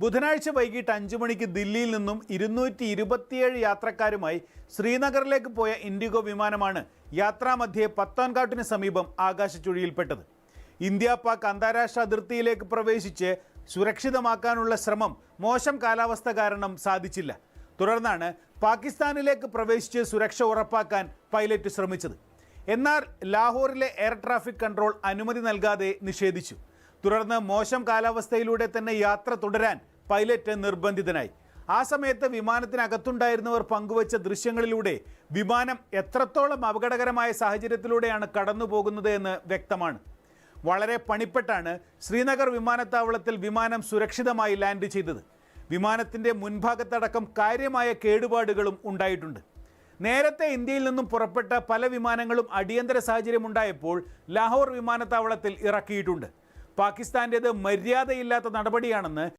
ബുധനാഴ്ച വൈകിട്ട് 5 മണിക്ക് ദില്ലിയിൽ നിന്നും 227 യാത്രക്കാരുമായി ശ്രീനഗറിലേക്ക് പോയ ഇൻഡിഗോ വിമാനമാണ് യാത്രാമധ്യേ പത്താൻകാട്ടിന് സമീപം ആകാശച്ചുഴിയിൽപ്പെട്ടത്. ഇന്ത്യ പാക് അന്താരാഷ്ട്ര അതിർത്തിയിലേക്ക് പ്രവേശിച്ച് സുരക്ഷിതമാക്കാനുള്ള ശ്രമം മോശം കാലാവസ്ഥ കാരണം സാധിച്ചില്ല. തുടർന്നാണ് പാകിസ്ഥാനിലേക്ക് പ്രവേശിച്ച് സുരക്ഷ ഉറപ്പാക്കാൻ പൈലറ്റ് ശ്രമിച്ചത്. എന്നാൽ ലാഹോറിലെ എയർ ട്രാഫിക് കൺട്രോൾ അനുമതി നൽകാതെ നിഷേധിച്ചു. തുടർന്ന് മോശം കാലാവസ്ഥയിലൂടെ തന്നെ യാത്ര തുടരാൻ പൈലറ്റ് നിർബന്ധിതനായി. ആ സമയത്ത് വിമാനത്തിനകത്തുണ്ടായിരുന്നവർ പങ്കുവച്ച ദൃശ്യങ്ങളിലൂടെ വിമാനം എത്രത്തോളം അപകടകരമായ സാഹചര്യത്തിലൂടെയാണ് കടന്നു പോകുന്നത് എന്ന് വ്യക്തമാണ്. വളരെ പണിപ്പെട്ടാണ് ശ്രീനഗർ വിമാനത്താവളത്തിൽ വിമാനം സുരക്ഷിതമായി ലാൻഡ് ചെയ്തത്. വിമാനത്തിൻ്റെ മുൻഭാഗത്തടക്കം കാര്യമായ കേടുപാടുകളും ഉണ്ടായിട്ടുണ്ട്. നേരത്തെ ഇന്ത്യയിൽ നിന്നും പുറപ്പെട്ട പല വിമാനങ്ങളും അടിയന്തര സാഹചര്യമുണ്ടായപ്പോൾ ലാഹോർ വിമാനത്താവളത്തിൽ ഇറക്കിയിട്ടുണ്ട്. പാകിസ്ഥാൻ്റേത് മര്യാദയില്ലാത്ത നടപടിയാണെന്ന്